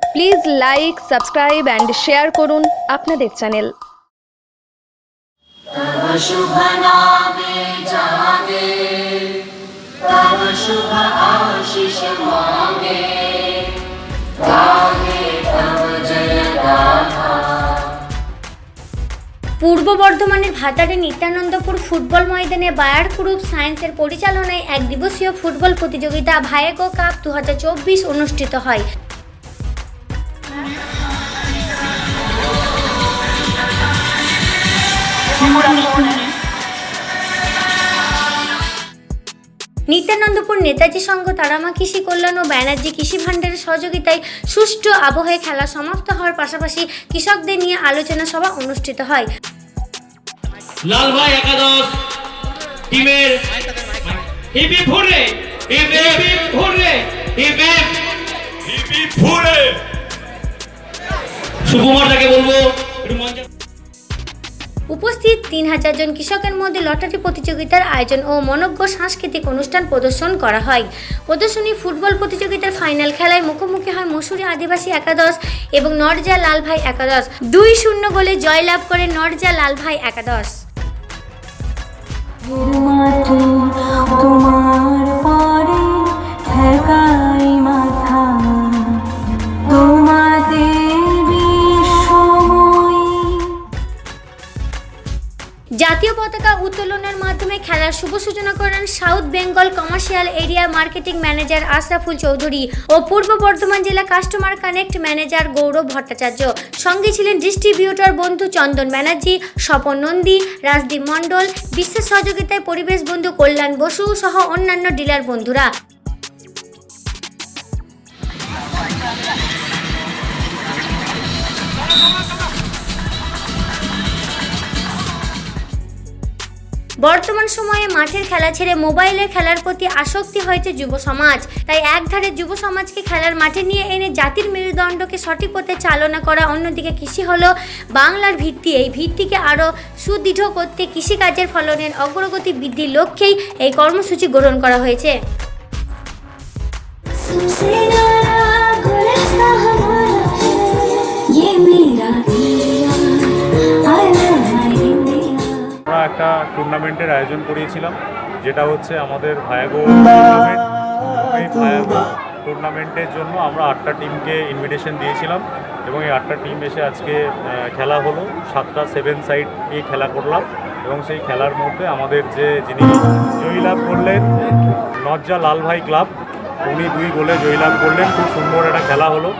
Please like, subscribe and share করুন আপনাদের channel. तव शुभ नामे जागे, तव शुभ आशीष मांगे, गाहे तव जय गाथा। পূর্ব বর্ধমানের ভাতারে নিত্যানন্দপুর ফুটবল ময়দানে বায়ার গ্রুপ সায়েন্সের পরিচালনায় এক দিবসীয় ফুটবল প্রতিযোগিতা ভায়েগো কাপ 2024 অনুষ্ঠিত হয়। নিত্যানন্দপুর নেতাজি সংঘ, তারামা কৃষি কল্যাণ ও ব্যানার্জি কৃষি ভাণ্ডারের সহযোগিতায় সুষ্ঠু আবহে খেলা সমাপ্ত হওয়ার পাশাপাশি কৃষকদের নিয়ে আলোচনা সভা অনুষ্ঠিত হয়। লালভাই একাদশ টিমের হিপি ফুরে হিপি ফুরে হিপি ফুরে সুকুমার দাকে বলবো একটু মঞ্চে। উপস্থিত 3000 জন কৃষকের মধ্যে লটারি প্রতিযোগিতার আয়োজন ও মনোজ্ঞ সাংস্কৃতিক অনুষ্ঠান প্রদর্শন করা হয়। প্রদর্শনী ফুটবল প্রতিযোগিতার ফাইনাল খেলায় মুখোমুখি হয় মুসুরি আদিবাসী একাদশ এবং নরজা লালভাই একাদশ। 2-0 গোলে জয়লাভ করে নরজা লালভাই একাদশ। তোমার পরে ঠেকাই মাথা তোমাদের বিশ্বময়ী। জাতীয় পতাকা উত্তোলনের মাধ্যমে খেলার শুভ সূচনা করেন south Bengal commercial area marketing manager Ashraful Chowdhury ও পূর্ব বর্ধমান জেলা customer connect manager Gaurav Bhattacharya. সঙ্গে ছিলেন ডিস্ট্রিবিউটর বন্ধু চন্দন ব্যানার্জি, স্বপন নন্দী, রাজদীপ মণ্ডল। বিশেষ সহযোগিতায় পরিবেশ বন্ধু কল্যাণ বসু সহ অন্যান্য ডিলার বন্ধুরা। বর্তমান সময়ে মাঠের খেলা ছেড়ে মোবাইলের খেলার প্রতি আসক্তি হয়েছে যুব সমাজ। তাই একধারে যুব সমাজকে খেলার মাঠে নিয়ে এনে জাতির মেরুদণ্ডকে সঠিক পথে চালনা করা, অন্যদিকে কৃষি হলো বাংলার ভিত্তি। এই ভিত্তিকে আরও সুদৃঢ় করতে কৃষিকাজের ফলনের অগ্রগতি বৃদ্ধির লক্ষ্যেই এই কর্মসূচি গ্রহণ করা হয়েছে। আমরা একটা টুর্নামেন্টের আয়োজন করিয়েছিলাম, যেটা হচ্ছে আমাদের ভায়াগো টুর্নামেন্ট। এই ভায়াগো টুর্নামেন্টের জন্য আমরা 8টা টিমকে ইনভিটেশন দিয়েছিলাম এবং এই 8টা টিম এসে আজকে খেলা হলো। 7টা 7 সাইড নিয়ে খেলা করলাম এবং সেই খেলার মধ্যে আমাদের যিনি জয়লাভ করলেন নরজা লালভাই ক্লাব, উনি 2 গোলে জয়লাভ করলেন। খুব সুন্দর একটা খেলা হলো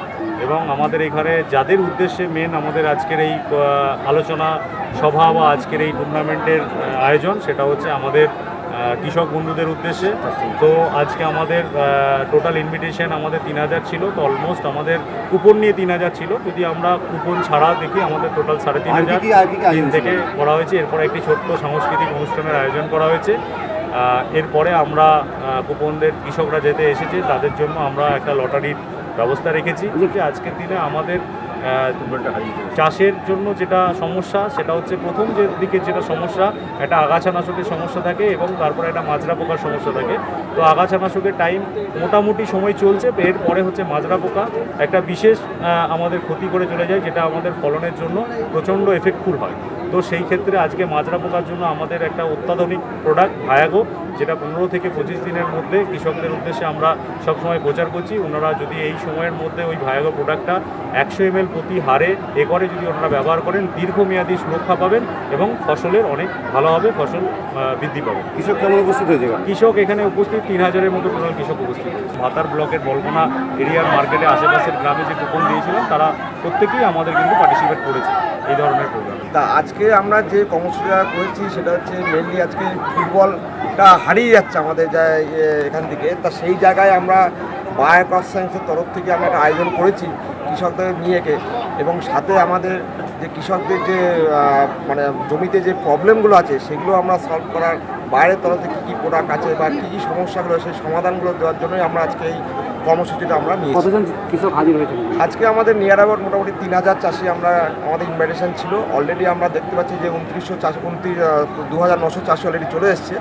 এবং আমাদের এখানে যাদের উদ্দেশ্যে মেন আমাদের আজকের এই আলোচনা সভা বা আজকের এই টুর্নামেন্টের আয়োজন, সেটা হচ্ছে আমাদের কৃষক বন্ধুদের উদ্দেশ্যে। তো আজকে আমাদের টোটাল ইনভিটেশন আমাদের 3000 ছিল। তো অলমোস্ট আমাদের কুপন নিয়ে 3000 ছিল। যদি আমরা কুপন ছাড়া দেখি আমাদের টোটাল 3500 থেকে করা হয়েছে। এরপরে একটি ছোট্ট সাংস্কৃতিক অনুষ্ঠানের আয়োজন করা হয়েছে। এরপরে আমরা কুপনদের কৃষকরা যেতে এসেছে তাদের জন্য আমরা একটা লটারির ব্যবস্থা রেখেছি। আজকের দিনে আমাদের চাষের জন্য যেটা সমস্যা, সেটা হচ্ছে প্রথম যে দিকে যেটা সমস্যা, একটা আগাছানাশকের সমস্যা থাকে এবং তারপরে একটা মাজরা পোকার সমস্যা থাকে। তো আগাছানাশকের টাইম মোটামুটি সময় চলছে, এরপরে হচ্ছে মাজরা পোকা একটা বিশেষ আমাদের ক্ষতি করে চলে যায়, যেটা আমাদের ফলনের জন্য প্রচণ্ড এফেক্টফুল হয়। তো সেই ক্ষেত্রে আজকে মাজরা পোকার জন্য আমাদের একটা অত্যাধুনিক প্রোডাক্ট ভায়াগো, যেটা 15 থেকে 25 দিনের মধ্যে কৃষকদের উদ্দেশ্যে আমরা সবসময় প্রচার করছি। ওনারা যদি এই সময়ের মধ্যে ওই ভায়াগো প্রোডাক্টটা 100 ml প্রতি হারে একরে যদি ওনারা ব্যবহার করেন, দীর্ঘমেয়াদী সুরক্ষা পাবেন এবং ফসলের অনেক ভালোভাবে ফসল বৃদ্ধি পাবে। কৃষক কেমন উপস্থিত হয়েছে? কৃষক এখানে উপস্থিত 3000-এর মতো টোটাল কৃষক উপস্থিত। ভাতার ব্লকের বলগোনা এরিয়ার মার্কেটে আশেপাশের গ্রামে যে কুপন দিয়েছিলাম, তারা প্রত্যেকেই আমাদের কিন্তু পার্টিসিপেট করেছে এই ধরনের প্রোগ্রাম। তা আজকে আমরা যে কর্মসূচিটা করেছি সেটা হচ্ছে মেনলি আজকে ফুটবলটা হারিয়ে যাচ্ছে আমাদের এখান থেকে। তা সেই জায়গায় আমরা বায়ার ক্রপ সায়েন্সের তরফ থেকে আমরা একটা আয়োজন করেছি কৃষকদের নিয়ে এবং সাথে আমাদের যে কৃষকদের যে মানে জমিতে যে প্রবলেমগুলো আছে সেগুলো আমরা সলভ করার, বাইরের তরফ থেকে কী প্রোডাক্ট আছে বা কী সমস্যাগুলো সেই সমাধানগুলো দেওয়ার জন্যই আমরা আজকে এই কর্মসূচিটা আমরা নিয়েছি। কতজন কৃষক হাজির হয়েছিল আজকে? আমাদের নিয়ার অ্যাবাউট মোটামুটি 3000 চাষি আমরা আমাদের ইনভাইটেশন ছিল। অলরেডি আমরা দেখতে পাচ্ছি যে 2900 চাষি অলরেডি চলে এসছে।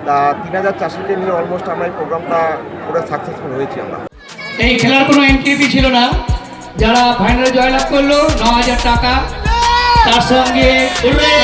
তা 3000 চাষিকে নিয়ে অলমোস্ট আমরা এই প্রোগ্রামটা করে সাকসেসফুল হয়েছি আমরা। এই খেলার কোনো এন্ট্রি ছিল না, যারা ফাইনালে জয়লাভ করলো 9,000 টাকা, তার সঙ্গে হুররে!